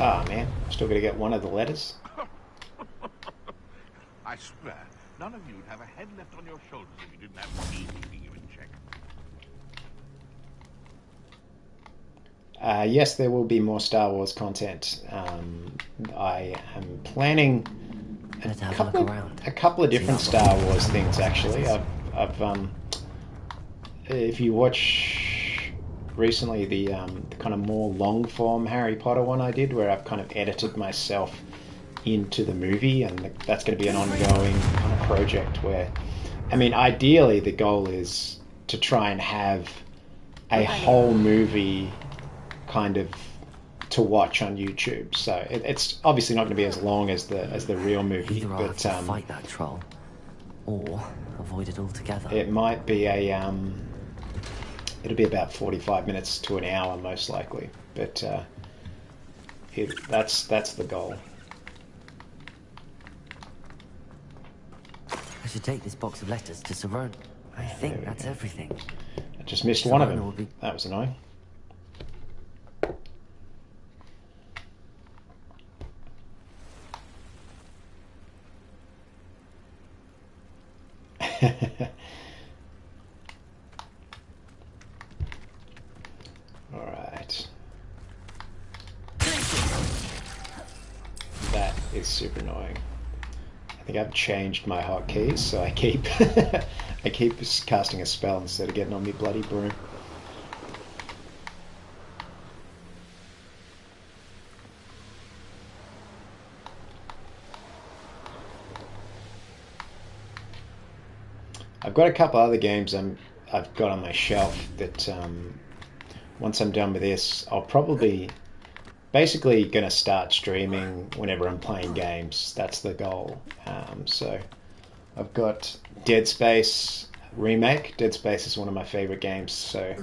Ah, man, still got to get one of the letters. I swear, none of you'd have a head left on your shoulders if you didn't have me keeping you in check. Yes, there will be more Star Wars content. I am planning a couple of different Star Wars things, actually. If you watch recently the kind of more long form Harry Potter one I did, where I've kind of edited myself into the movie, and that's going to be an ongoing kind of project where, I mean, ideally the goal is to try and have a whole movie kind of to watch on YouTube. So it's obviously not going to be as long as the real movie, Either I'll but have to fight that troll, or avoid it altogether. it might be it'll be about 45 minutes to an hour most likely, but that's the goal. I should take this box of letters to Saverne. I think that's everything. I just missed one of Saverne them. will be... That was annoying. Alright. That is super annoying. I think I've changed my hotkeys, so I keep I keep casting a spell instead of getting on me bloody broom. I've got a couple other games I've got on my shelf that once I'm done with this, I'll probably basically going to start streaming whenever I'm playing games. That's the goal. So I've got Dead Space Remake. Dead Space is one of my favorite games, so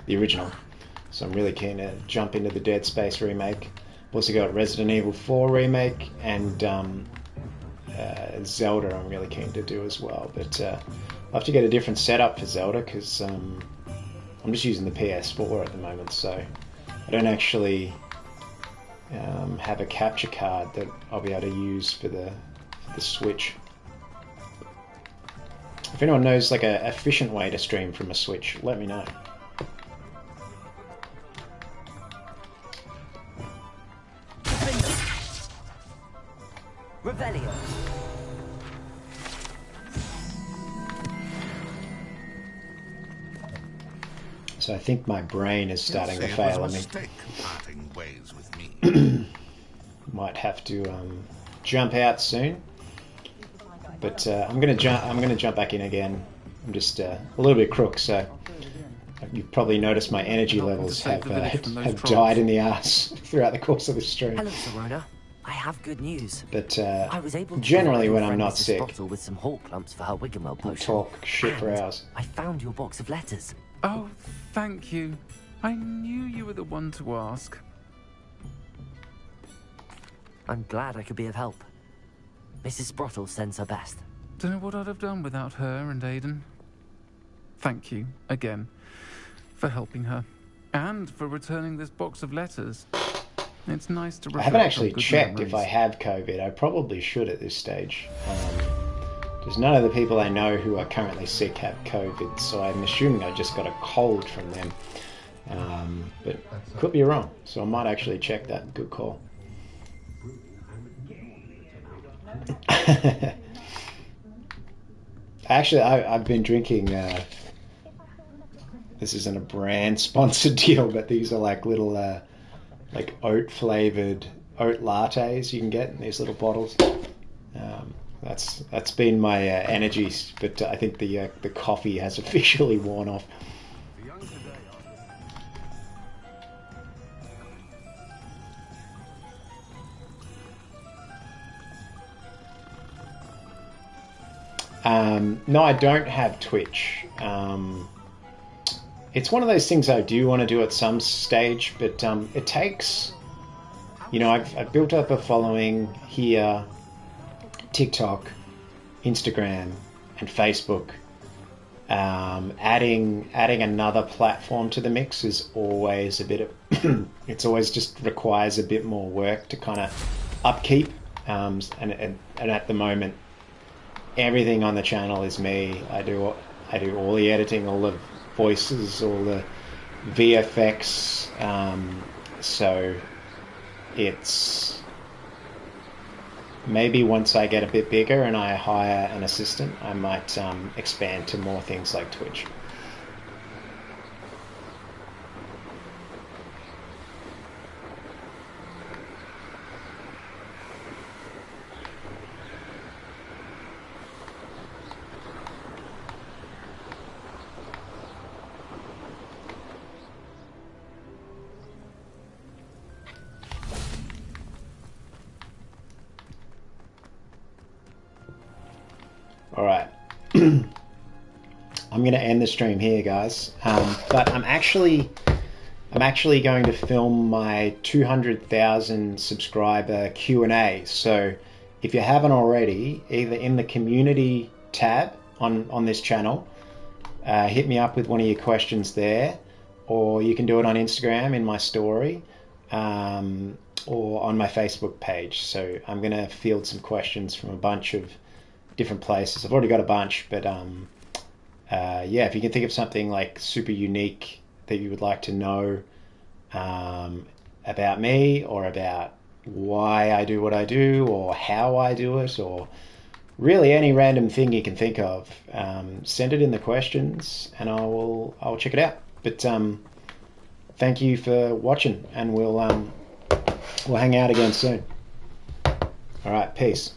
the original. So I'm really keen to jump into the Dead Space Remake. I've also got Resident Evil 4 Remake and Zelda I'm really keen to do as well, but I'll have to get a different setup for Zelda because I'm just using the PS4 at the moment, so I don't actually have a capture card that I'll be able to use for the Switch. If anyone knows like a efficient way to stream from a Switch, let me know. Revelio. So I think my brain is starting to fail on me. Parting ways with me. Might have to jump out soon, but I'm gonna jump back in again. I'm just a little bit crook, so you've probably noticed my energy levels have died in the ass throughout the course of the stream. Hello, Serona. I have good news. But I was able to generally, when I'm friend not Mrs. sick, Sprottle with some Horklumps for her Wiggenwell I'll potion. talk shit for And hours. I found your box of letters. Oh, thank you. I knew you were the one to ask. I'm glad I could be of help. Mrs. Sprottle sends her best. Don't know what I'd have done without her and Aidan. Thank you, again, for helping her. And for returning this box of letters. It's nice to reflect I haven't actually on good checked if I memories. have COVID. I probably should at this stage. Because none of the people I know who are currently sick have COVID, so I'm assuming I just got a cold from them. But could be wrong, so I might actually check that. Good call. Actually, I've been drinking. This isn't a brand sponsored deal, but these are like little, like oat flavored oat lattes you can get in these little bottles. That's been my energy, but I think the coffee has officially worn off. No, I don't have Twitch. It's one of those things I do want to do at some stage, but it takes, you know, I've built up a following here, TikTok, Instagram, and Facebook. Adding another platform to the mix is always a bit of, it's always just requires a bit more work to kind of upkeep. And at the moment, everything on the channel is me. I do all the editing, all the voices, all the VFX. So it's maybe once I get a bit bigger and I hire an assistant, I might expand to more things like Twitch. Alright, I'm going to end the stream here, guys, but I'm actually going to film my 200,000 subscriber Q&A, so if you haven't already, either in the community tab on this channel, hit me up with one of your questions there, or you can do it on Instagram in my story, or on my Facebook page. So I'm going to field some questions from a bunch of different places. I've already got a bunch, but yeah, if you can think of something like super unique that you would like to know about me, or about why I do what I do, or how I do it, or really any random thing you can think of, send it in the questions and I'll check it out. But thank you for watching, and we'll hang out again soon. All right, peace.